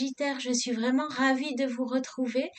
Sagittaire, je suis vraiment ravie de vous retrouver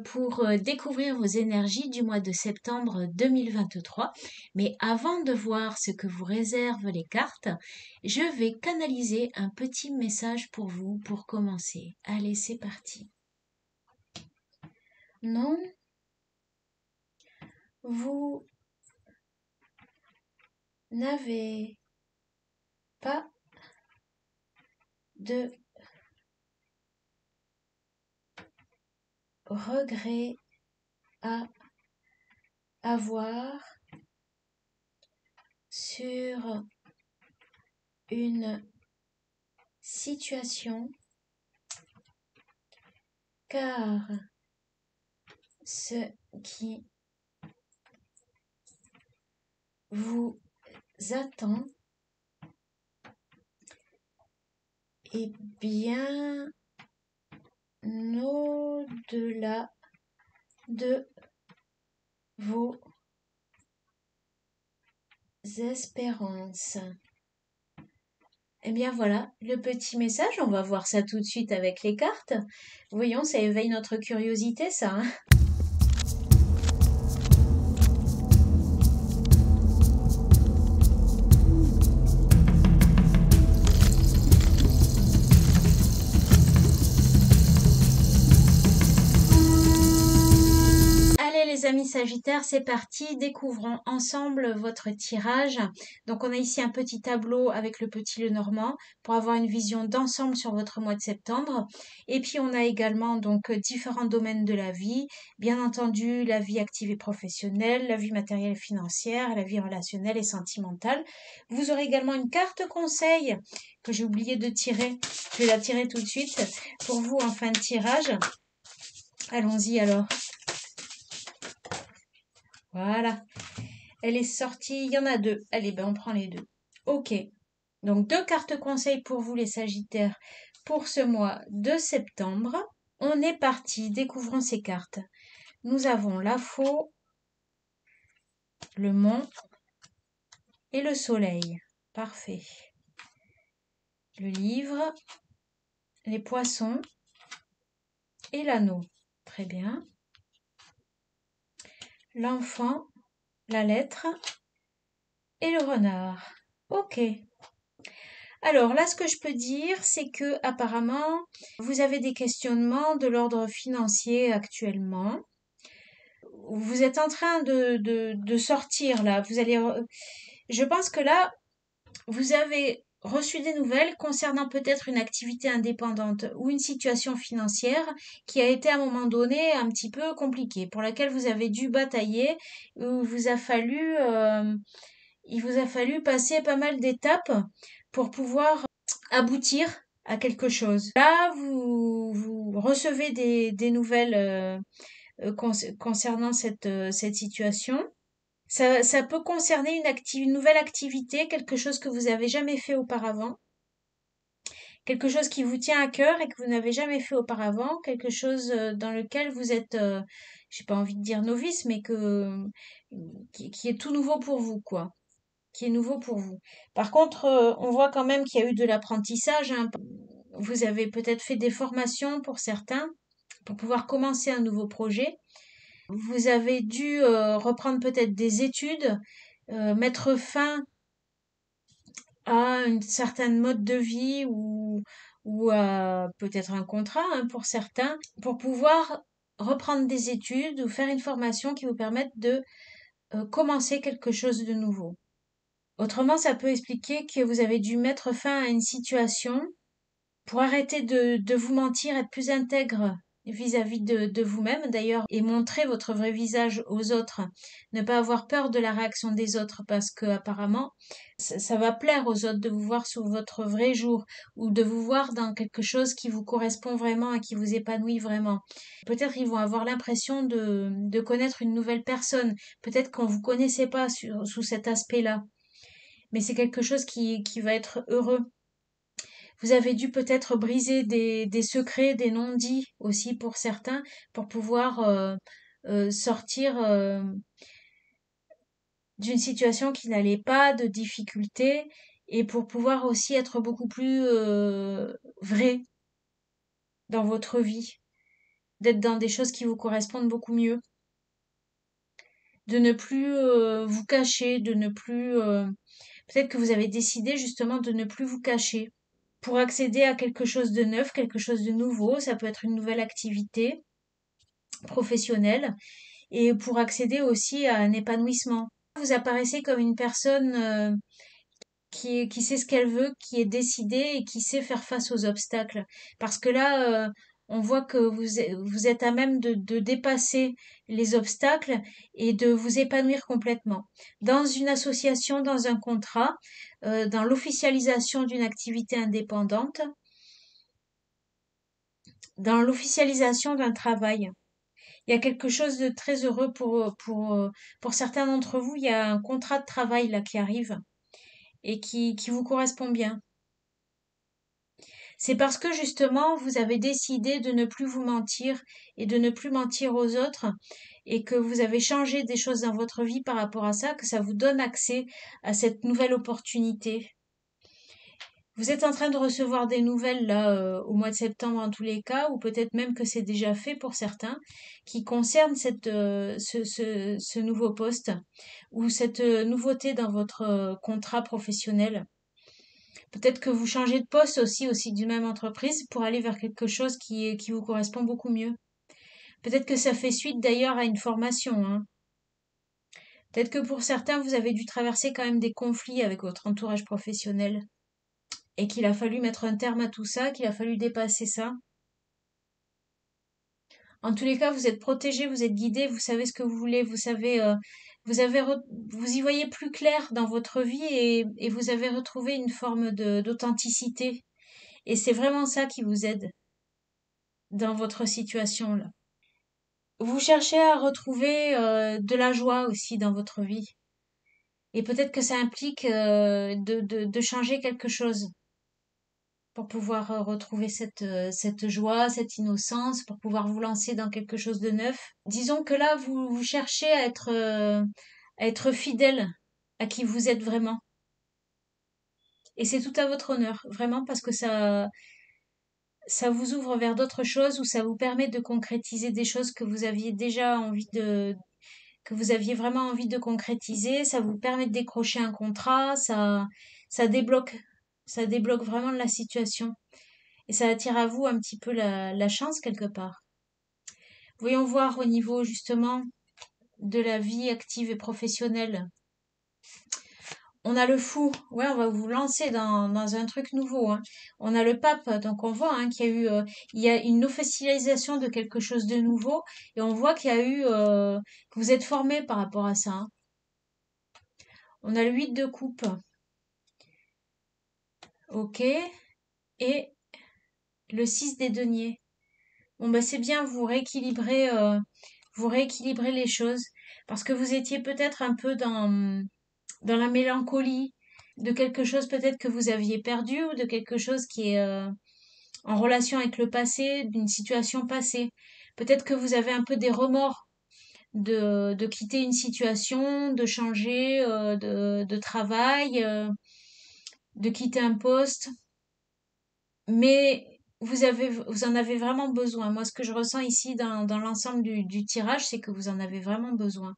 pour découvrir vos énergies du mois de septembre 2023. Mais avant de voir ce que vous réservent les cartes, je vais canaliser un petit message pour vous pour commencer. Allez, c'est parti. Non, vous n'avez pas de regret à avoir sur une situation car ce qui vous attend est bien au-delà de vos espérances. Eh bien voilà, le petit message, on va voir ça tout de suite avec les cartes. Voyons, ça éveille notre curiosité, ça, hein. Allez les amis Sagittaires, c'est parti, découvrons ensemble votre tirage. Donc on a ici un petit tableau avec le petit Lenormand pour avoir une vision d'ensemble sur votre mois de septembre. Et puis on a également donc différents domaines de la vie, bien entendu la vie active et professionnelle, la vie matérielle et financière, la vie relationnelle et sentimentale. Vous aurez également une carte conseil que j'ai oublié de tirer. Je vais la tirer tout de suite pour vous en fin de tirage. Allons-y alors. Voilà, elle est sortie, il y en a deux. Allez, ben on prend les deux. Ok, donc deux cartes conseils pour vous les Sagittaires pour ce mois de septembre. On est parti, découvrons ces cartes. Nous avons la faux, le mont et le soleil. Parfait. Le livre, les poissons et l'anneau. Très bien. L'enfant, la lettre et le renard. Ok. Alors là, ce que je peux dire, c'est que apparemment, vous avez des questionnements de l'ordre financier actuellement. Vous êtes en train de sortir là. Je pense que là, vous avez reçu des nouvelles concernant peut-être une activité indépendante ou une situation financière qui a été à un moment donné un petit peu compliquée, pour laquelle vous avez dû batailler, où il vous a fallu passer pas mal d'étapes pour pouvoir aboutir à quelque chose. Là, vous recevez des nouvelles concernant cette situation. Ça peut concerner une nouvelle activité, quelque chose que vous n'avez jamais fait auparavant, quelque chose qui vous tient à cœur et que vous n'avez jamais fait auparavant, quelque chose dans lequel vous êtes, j'ai pas envie de dire novice, mais qui est tout nouveau pour vous, quoi. Qui est nouveau pour vous. Par contre, on voit quand même qu'il y a eu de l'apprentissage, hein. Vous avez peut-être fait des formations pour certains pour pouvoir commencer un nouveau projet. Vous avez dû reprendre peut-être des études, mettre fin à une certaine mode de vie ou à peut-être un contrat, hein, pour certains, pour pouvoir reprendre des études ou faire une formation qui vous permette de commencer quelque chose de nouveau. Autrement, ça peut expliquer que vous avez dû mettre fin à une situation pour arrêter de vous mentir, être plus intègre vis-à-vis de vous-même d'ailleurs et montrer votre vrai visage aux autres. Ne pas avoir peur de la réaction des autres parce que apparemment ça va plaire aux autres de vous voir sous votre vrai jour ou de vous voir dans quelque chose qui vous correspond vraiment et qui vous épanouit vraiment. Peut-être ils vont avoir l'impression de connaître une nouvelle personne. Peut-être qu'on vous connaissait pas sous cet aspect-là. Mais c'est quelque chose qui va être heureux. Vous avez dû peut-être briser des secrets, des non-dits aussi pour certains, pour pouvoir sortir d'une situation qui n'allait pas, de difficultés, et pour pouvoir aussi être beaucoup plus vrai. dans votre vie, d'être dans des choses qui vous correspondent beaucoup mieux, de ne plus vous cacher, de ne plus... peut-être que vous avez décidé justement de ne plus vous cacher pour accéder à quelque chose de neuf, quelque chose de nouveau. Ça peut être une nouvelle activité professionnelle et pour accéder aussi à un épanouissement. Vous apparaissez comme une personne qui sait ce qu'elle veut, qui est décidée et qui sait faire face aux obstacles. Parce que là, on voit que vous êtes à même de dépasser les obstacles et de vous épanouir complètement. Dans une association, dans un contrat, dans l'officialisation d'une activité indépendante, dans l'officialisation d'un travail. Il y a quelque chose de très heureux pour certains d'entre vous. Il y a un contrat de travail là qui arrive et qui vous correspond bien. C'est parce que justement, vous avez décidé de ne plus vous mentir et de ne plus mentir aux autres et que vous avez changé des choses dans votre vie par rapport à ça, que ça vous donne accès à cette nouvelle opportunité. Vous êtes en train de recevoir des nouvelles là au mois de septembre en tous les cas, ou peut-être même que c'est déjà fait pour certains, qui concernent ce nouveau poste ou cette nouveauté dans votre contrat professionnel. Peut-être que vous changez de poste aussi d'une même entreprise pour aller vers quelque chose qui vous correspond beaucoup mieux. Peut-être que ça fait suite d'ailleurs à une formation, hein. Peut-être que pour certains, vous avez dû traverser quand même des conflits avec votre entourage professionnel et qu'il a fallu mettre un terme à tout ça, qu'il a fallu dépasser ça. En tous les cas, vous êtes protégé, vous êtes guidé, vous savez ce que vous voulez, vous savez, vous y voyez plus clair dans votre vie et vous avez retrouvé une forme d'authenticité. Et c'est vraiment ça qui vous aide dans votre situation là. Vous cherchez à retrouver de la joie aussi dans votre vie. Et peut-être que ça implique de changer quelque chose pour pouvoir retrouver cette joie, cette innocence, pour pouvoir vous lancer dans quelque chose de neuf. Disons que là, vous cherchez à être fidèle à qui vous êtes vraiment. Et c'est tout à votre honneur, vraiment, parce que ça vous ouvre vers d'autres choses ou ça vous permet de concrétiser des choses que vous aviez déjà que vous aviez vraiment envie de concrétiser. Ça vous permet de décrocher un contrat, ça débloque, ça débloque vraiment la situation. Et ça attire à vous un petit peu la chance quelque part. Voyons voir au niveau justement de la vie active et professionnelle. On a le fou, ouais, on va vous lancer dans un truc nouveau, hein. On a le pape, donc on voit hein, qu'il y a eu, il y a une officialisation de quelque chose de nouveau, et on voit qu'il y a eu, que vous êtes formé par rapport à ça, hein. On a le 8 de coupe, ok, et le 6 des deniers. Bon bah c'est bien, vous rééquilibrez les choses, parce que vous étiez peut-être un peu dans la mélancolie de quelque chose peut-être que vous aviez perdu ou de quelque chose qui est en relation avec le passé, d'une situation passée. Peut-être que vous avez un peu des remords de quitter une situation, de changer de travail, de quitter un poste, mais vous en avez vraiment besoin. Moi, ce que je ressens ici dans l'ensemble du tirage, c'est que vous en avez vraiment besoin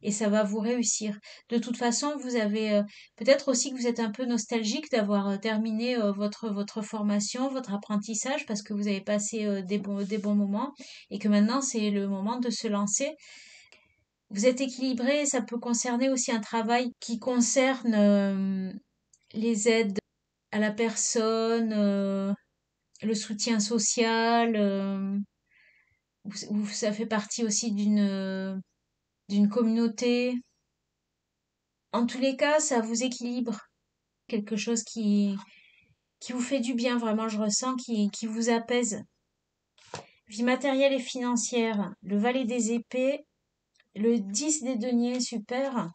et ça va vous réussir. De toute façon, vous avez peut-être aussi que vous êtes un peu nostalgique d'avoir terminé votre formation, votre apprentissage, parce que vous avez passé des bons moments et que maintenant c'est le moment de se lancer. Vous êtes équilibré, ça peut concerner aussi un travail qui concerne les aides à la personne, le soutien social, ou ça fait partie aussi d'une communauté. En tous les cas, ça vous équilibre. Quelque chose qui vous fait du bien, vraiment, je ressens, qui vous apaise. Vie matérielle et financière, le valet des épées, le 10 des deniers, super.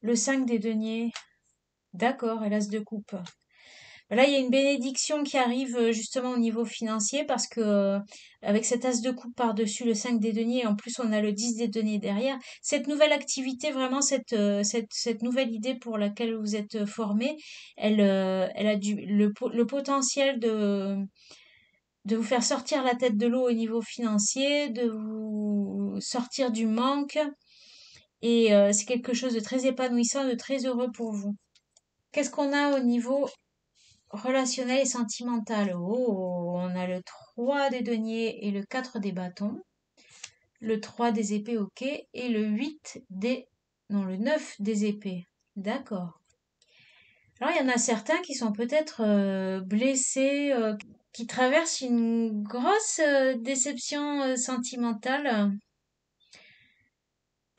Le 5 des deniers, d'accord, et l'as de coupe. Là, il y a une bénédiction qui arrive justement au niveau financier parce que avec cet as de coupe par-dessus le 5 des deniers, et en plus on a le 10 des deniers derrière, cette nouvelle activité, vraiment cette nouvelle idée pour laquelle vous êtes formé, elle a le potentiel de vous faire sortir la tête de l'eau au niveau financier, de vous sortir du manque. Et c'est quelque chose de très épanouissant, de très heureux pour vous. Qu'est-ce qu'on a au niveau relationnel et sentimental? Oh, on a le 3 des deniers et le 4 des bâtons. Le 3 des épées, ok. Et le 8 des... Non, le 9 des épées. D'accord. Alors, il y en a certains qui sont peut-être blessés, qui traversent une grosse déception sentimentale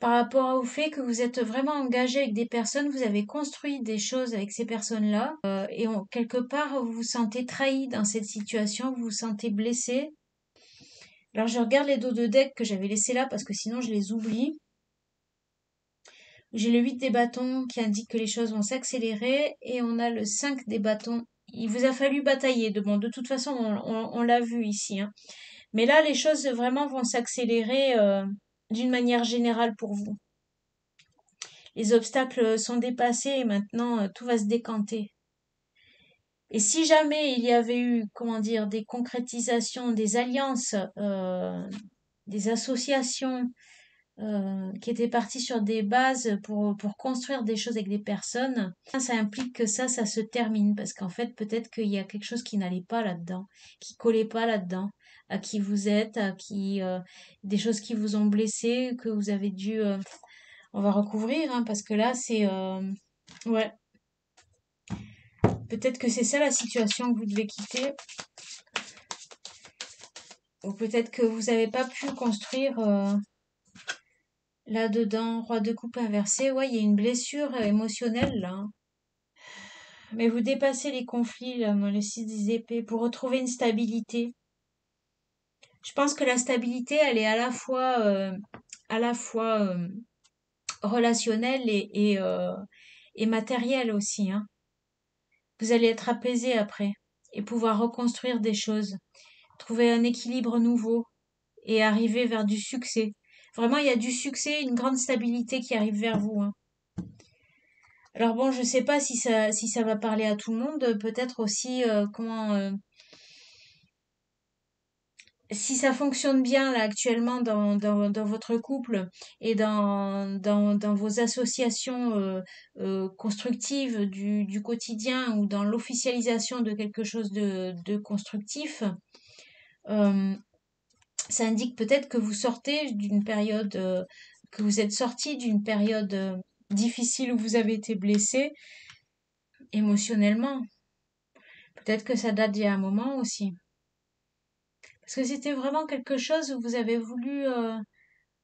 par rapport au fait que vous êtes vraiment engagé avec des personnes, vous avez construit des choses avec ces personnes-là, quelque part, vous vous sentez trahi dans cette situation, vous vous sentez blessé. Alors, je regarde les dos de deck que j'avais laissés là parce que sinon je les oublie. J'ai le 8 des bâtons qui indique que les choses vont s'accélérer et on a le 5 des bâtons. Il vous a fallu batailler. De toute façon, on l'a vu ici, hein. Mais là, les choses vraiment vont s'accélérer d'une manière générale pour vous. Les obstacles sont dépassés et maintenant tout va se décanter. Et si jamais il y avait eu, comment dire, des concrétisations, des alliances, des associations qui étaient partis sur des bases pour construire des choses avec des personnes, ça implique que ça se termine parce qu'en fait, peut-être qu'il y a quelque chose qui n'allait pas là-dedans, qui collait pas là-dedans, à qui vous êtes, à qui, des choses qui vous ont blessé, que vous avez dû, on va recouvrir, hein, parce que là, ouais, peut-être que c'est ça la situation que vous devez quitter, ou peut-être que vous n'avez pas pu construire, là-dedans, roi de coupe inversé, ouais, il y a une blessure émotionnelle là, hein. Mais vous dépassez les conflits, là, le 6 des épées, pour retrouver une stabilité. Je pense que la stabilité, elle est à la fois relationnelle et matérielle aussi, hein. Vous allez être apaisé après et pouvoir reconstruire des choses, trouver un équilibre nouveau et arriver vers du succès. Vraiment, il y a du succès, une grande stabilité qui arrive vers vous, hein. Alors bon, je sais pas si ça va parler à tout le monde, peut-être aussi si ça fonctionne bien là actuellement dans votre couple et dans vos associations constructives du quotidien ou dans l'officialisation de quelque chose de constructif, euh, ça indique peut-être que vous sortez d'une période, que vous êtes sorti d'une période difficile où vous avez été blessé émotionnellement. Peut-être que ça date d'il y a un moment aussi. Parce que c'était vraiment quelque chose où vous avez voulu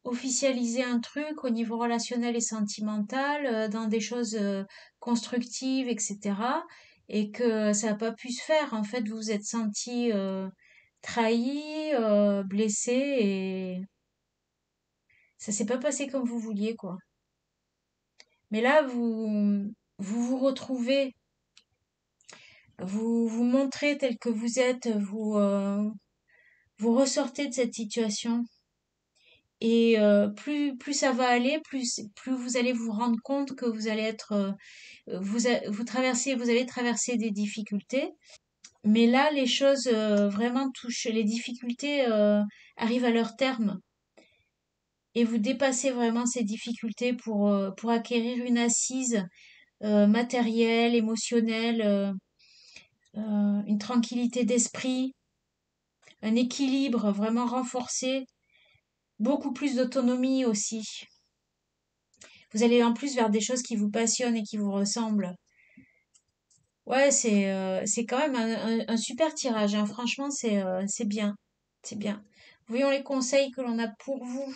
officialiser un truc au niveau relationnel et sentimental, dans des choses constructives, etc. Et que ça n'a pas pu se faire. En fait, vous vous êtes senti trahi, blessé et ça s'est pas passé comme vous vouliez, quoi. Mais là, vous vous retrouvez, vous vous montrez tel que vous êtes, vous ressortez de cette situation. Et plus ça va aller, plus vous allez vous rendre compte que vous allez être, vous allez traverser des difficultés. Mais là, les choses vraiment touchent, les difficultés arrivent à leur terme. Et vous dépassez vraiment ces difficultés pour acquérir une assise matérielle, émotionnelle, une tranquillité d'esprit, un équilibre vraiment renforcé, beaucoup plus d'autonomie aussi. Vous allez en plus vers des choses qui vous passionnent et qui vous ressemblent. Ouais, c'est quand même un super tirage, hein. Franchement, c'est bien. C'est bien. Voyons les conseils que l'on a pour vous,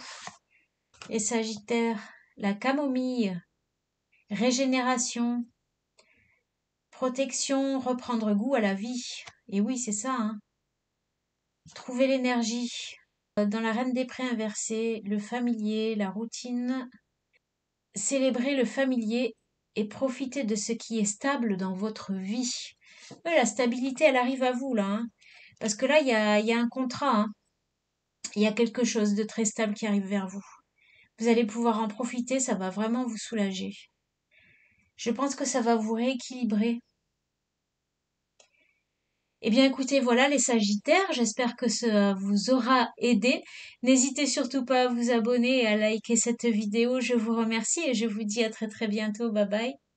les Sagittaires. La camomille, régénération, protection, reprendre goût à la vie. Et oui, c'est ça, hein. Trouver l'énergie. Dans la Reine des Prés inversée, le familier, la routine. Célébrer le familier et profiter de ce qui est stable dans votre vie. Ouais, la stabilité, elle arrive à vous, là, hein. Parce que là, il y a un contrat, hein. Il y a quelque chose de très stable qui arrive vers vous. Vous allez pouvoir en profiter, ça va vraiment vous soulager. Je pense que ça va vous rééquilibrer. Eh bien, écoutez, voilà les Sagittaires. J'espère que ça vous aura aidé. N'hésitez surtout pas à vous abonner et à liker cette vidéo. Je vous remercie et je vous dis à très très bientôt. Bye bye.